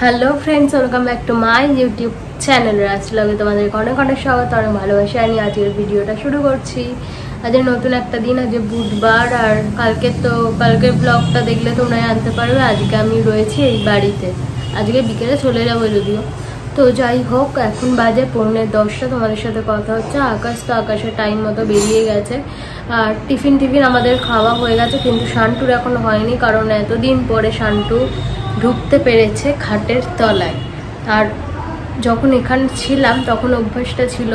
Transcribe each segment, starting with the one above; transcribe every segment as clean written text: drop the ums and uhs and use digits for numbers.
Hello friends, welcome back to my YouTube channel রাজলগে। তোমাদের অনেক অনেক স্বাগত, অনেক ভালোবাসা। আমি আজকের ভিডিওটা শুরু করছি। আজকে নতুন একটা দিন, আজকে বুধবার। আর কালকের ব্লগটা দেখলে তোমরা জানতে পারবে আজকে আমি রয়েছি এই বাড়িতে। আজকে বিকেলে চলে যাবো যদিও। তো যাই হোক, এখন বাজে 9:45। তোমাদের সাথে কথা হচ্ছে। আকাশের টাইম মতো বেরিয়ে গেছে। আর টিফিন আমাদের খাওয়া হয়ে গেছে, কিন্তু শান্টুর এখন হয়নি, কারণ এতদিন পরে শান্টু ঢুকতে পেরেছে খাটের তলায়। আর যখন এখানে ছিলাম তখন অভ্যাসটা ছিল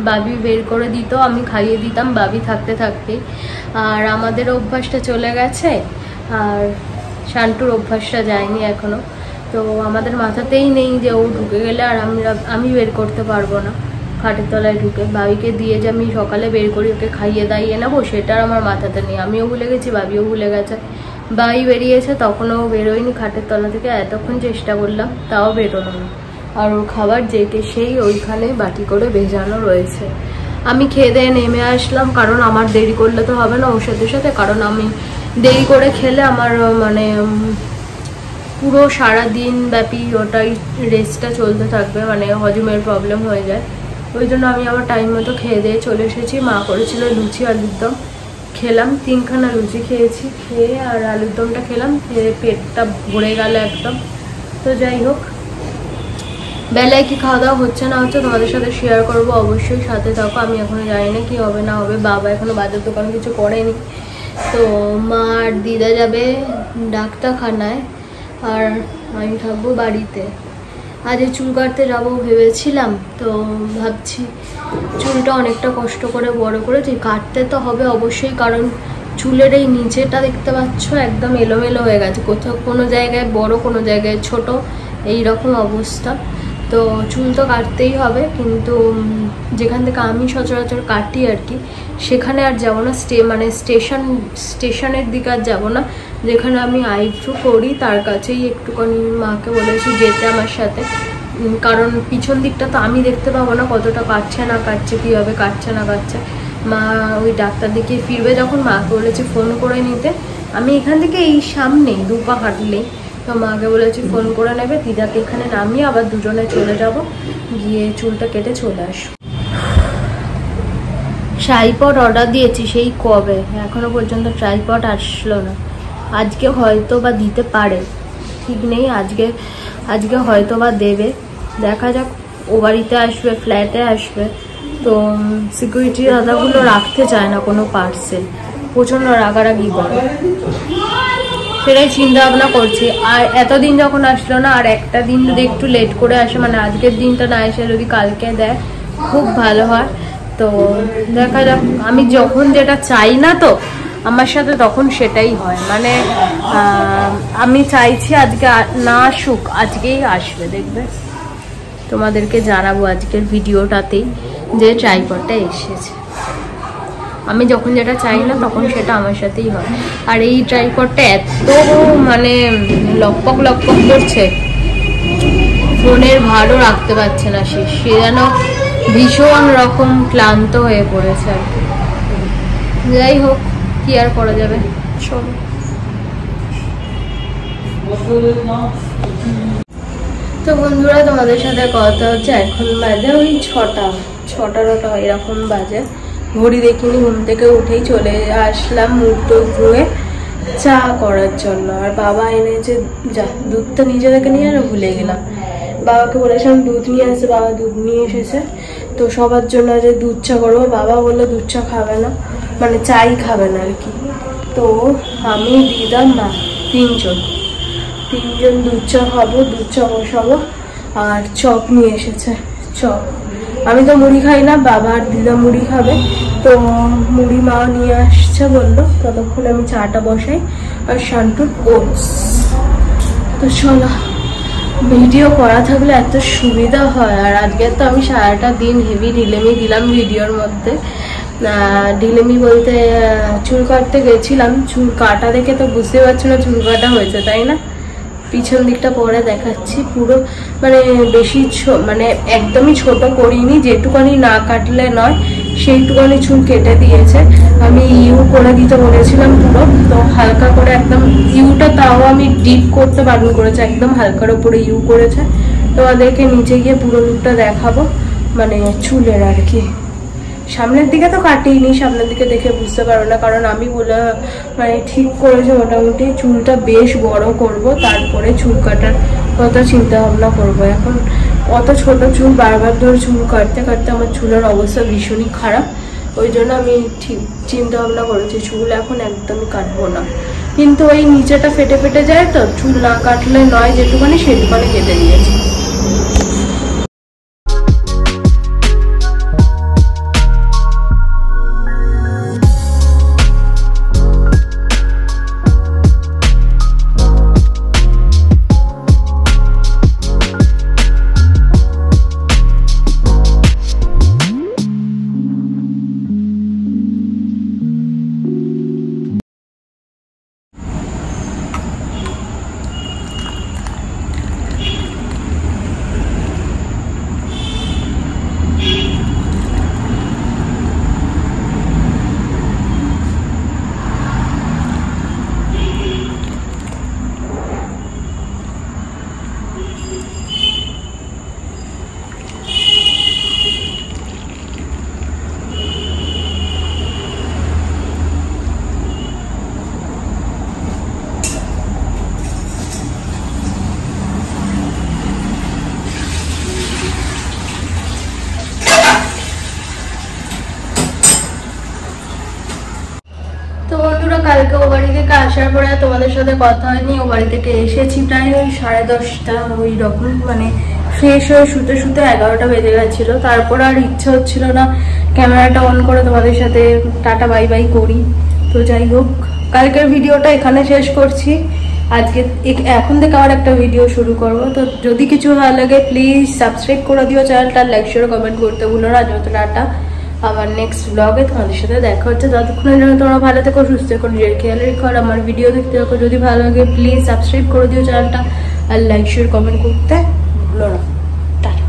বাবি বের করে দিত, আমি খাইয়ে দিতাম বাবি থাকতে থাকতেই। আর আমাদের অভ্যাসটা চলে গেছে, আর শান্টুর অভ্যাসটা যায়নি এখনো। তো আমাদের মাথাতেই নেই যে ও ঢুকে গেলে আর আমি বের করতে পারবো না খাটের তলায় ঢুকে। বাবিকে দিয়ে যে আমি সকালে বের করি ওকে খাইয়ে দাইয়ে নেবো, সেটার আমার মাথাতে নেই। আমিও ভুলে গেছি, বাবিও ভুলে গেছে। বাই বেরিয়েছে, তখনও বেরোয়নি খাটের তলা থেকে। এতক্ষণ চেষ্টা করলাম, তাও বেরোলো না। আর ওর খাবার যেটে সেই ওইখানে বাটি করে ভেজানো রয়েছে। আমি খেয়ে দিয়ে নেমে আসলাম, কারণ আমার দেরি করলে তো হবে না ওর সাথে, কারণ আমি দেরি করে খেলে আমার মানে পুরো সারা দিন ব্যাপী ওটাই রেস্টটা চলতে থাকবে, মানে হজমের প্রবলেম হয়ে যায়। ওই জন্য আমি আমার টাইম মতো খেয়ে দিয়ে চলে এসেছি। মা করেছিল লুচি আলুর দম, খেলাম। 3খানা লুচি খেয়েছি, খেয়ে আর আলুর দমটা খেলাম, খেয়ে পেটটা ভরে গেল একদম। তো যাই হোক, বেলায় কি খাওয়া দাওয়া হচ্ছে না হচ্ছে তোমাদের সাথে শেয়ার করবো, অবশ্যই সাথে থাকো। আমি এখনো জানি না কি হবে না হবে। বাবা এখনো বাজার দোকান কিছু করেনি। তো মা আর দিদা যাবে ডাক্তারখানায়, আর আমি থাকবো বাড়িতে। আজ চুল কাটতে যাবো ভেবেছিলাম, তো ভাবছি চুলটা অনেকটা কষ্ট করে বড় করেছি, কাটতে তো হবে অবশ্যই, কারণ চুলের এই নিচেটা দেখতে পাচ্ছ একদম এলোমেলো হয়ে গেছে। কোথাও কোনো জায়গায় বড়, কোনো জায়গায় ছোট, এই রকম অবস্থা। তো চুল তো কাটতেই হবে, কিন্তু যেখান থেকে আমি সচরাচর কাটি আর কি, সেখানে আর যাবো না। স্টেশনের দিকে আর যাবো না। যেখানে আমি আইব্রো করি তার কাছেই একটুখানি মাকে বলেছি যেতে আমার সাথে, কারণ পিছন দিকটা তো আমি দেখতে পাবো না কতটা কাটছে না কাটছে, কীভাবে কাটছে না কাটছে। মা ওই ডাক্তার দেখিয়ে ফিরবে যখন, মাকে বলেছি ফোন করে নিতে। আমি এখান থেকে এই সামনেই 2 পা হাঁটলেই, তো মাকে বলেছি ফোন করে নেবে। দিদাকে এখানে নামিয়ে আবার দুজনে চলে যাব, গিয়ে চুলটা কেটে চলে আসবো। ট্রাইপড অর্ডার দিয়েছি সেই কবে, এখনো পর্যন্ত ট্রাইপড আসলো না। আজকে হয়তো বা দিতে পারে, ঠিক নেই। আজকে হয়তো বা দেবে, দেখা যাক। ও বাড়িতে আসবে, ফ্ল্যাটে আসবে, তো সিকিউরিটি দাদাগুলো রাখতে চায় না কোনো পার্সেল, প্রচণ্ড রাগারাগি করে। সেটাই চিন্তা ভাবনা করছি। আর এতদিন যখন আসলো না, আর একটা দিন যদি একটু লেট করে আসে, মানে আজকের দিনটা না এসে যদি কালকে দেয় খুব ভালো হয়। তো দেখা যাক। আমি যখন যেটা চাই না তো আমার সাথে, তখন সেটাই হয়। মানে আমি চাইছি আজকে না আসুক, আজকেই আসবে, দেখবে। তোমাদেরকে জানাবো আজকের ভিডিওটাতেই যে ট্রাইপডটা এসেছে। আমি যখন যেটা চাই না তখন সেটা আমার সাথেই হয়। আর এই ট্রাইপডটা এত মানে লকপক করছে, ফোনের ভারও রাখতে পারছে না সে যেন ভীষণ রকম ক্লান্ত হয়ে পড়েছে আর কি। যাই হোক, কি আর করা যাবে, চলো। তো বন্ধুরা, তোমাদের সাথে কথা হচ্ছে। এখন বাজে ওই 6টা এরকম বাজে। ঘড়ি দেখিনি, ঘুম থেকে উঠেই চলে আসলাম মুখ টুক ধুয়ে চা করার জন্য। আর বাবা এনেছে, যা দুধটা নিজে থেকে নিয়ে ভুলে গেলাম। বাবাকে বলেছিলাম দুধ নিয়ে আসে, বাবা দুধ নিয়ে এসেছে। তো সবার জন্য যে দুধ চা করবো, বাবা বললো দুধ চা খাবে না, মানে চাই খাবে না আর কি। তো আমি দিদা মা তিনজন দুধ চা খাবো, দুধ চা বসাবো। আর চপ নিয়ে এসেছে, চপ। আমি তো মুড়ি খাই না, বাবা আর দিদা মুড়ি খাবে, তো মুড়ি মা নিয়ে আসছে বললো। ততক্ষণ আমি চাটা বসাই, আর শান্টুর ওটস। তো চলো, ভিডিও করা থাকলে এত সুবিধা হয়। আর আজকে তো আমি সারাটা দিন হেভি ঢিলেমি দিলাম ভিডিওর মধ্যে। ঢিলেমি বলতে চুল কাটতে গেছিলাম, চুল কাটা দেখে তো বুঝতে পারছো না চুল কাটা হয়েছে, তাই না? পিছন দিকটা পরে দেখাচ্ছি। পুরো মানে বেশি মানে একদমই ছোট করিনি, যেটুকানি না কাটলে নয় সেইটুকানি চুল কেটে দিয়েছে। আমি ইউ করে দিতে বলেছিলাম পুরো, তো হালকা করে একদম ইউটা, তাও আমি ডিপ করতে বারণ করেছে, একদম হালকার উপরে ইউ করেছে। তোমাদেরকে নিচে গিয়ে পুরো লুকটা দেখাবো, মানে চুলের আর কি। সামনের দিকে তো কাটিনি, সামনের দিকে দেখে বুঝতে পারো না, কারণ আমি বলে মানে ঠিক করেছি মোটামুটি চুলটা বেশ বড় করব, তারপরে চুল কাটার কথা চিন্তা ভাবনা করবো। এখন অত ছোট চুল বারবার ধরে চুল কাটতে কাটতে আমার চুলের অবস্থা ভীষণই খারাপ, ওই জন্য আমি ঠিক চিন্তা ভাবনা করেছি চুল এখন একদমই কাটবো না। কিন্তু ওই নিচেটা ফেটে ফেটে যায়, তো চুল না কাটলে নয়, যেটুখানি সেটুখানি কেটে দিয়েছি। তো বন্ধুরা, কালকে ও বাড়ি থেকে আসার পরে তোমাদের সাথে কথা হয়নি। ও বাড়ি থেকে এসেছি প্রায় ওই 10:30 ওই রকম, মানে ফ্রেশ হয়ে শুতে শুতে 11টা বেজে গেছিলো। তারপর আর ইচ্ছে হচ্ছিল না ক্যামেরাটা অন করে তোমাদের সাথে টাটা বাই বাই করি। তো যাই হোক, কালকের ভিডিওটা এখানে শেষ করছি। আজকে এখন থেকে আবার একটা ভিডিও শুরু করব। তো যদি কিছু ভালো লাগে প্লিজ সাবস্ক্রাইব করে দিও চ্যানেলটা, লাইক শেয়ার কমেন্ট করতে ভুলো না। যত টাটা, আবার নেক্সট ব্লগে তোমাদের সাথে দেখা হচ্ছে। ততক্ষণের জন্য তোমরা ভালো থেকো, সুস্থ থেকো, নিজের খেয়াল রেখো, আর আমার ভিডিও দেখতে থাকো। যদি ভালো লাগে প্লিজ সাবস্ক্রাইব করে দিও চ্যানেলটা, আর লাইক শেয়ার কমেন্ট করতে ভুলো না। টাটা।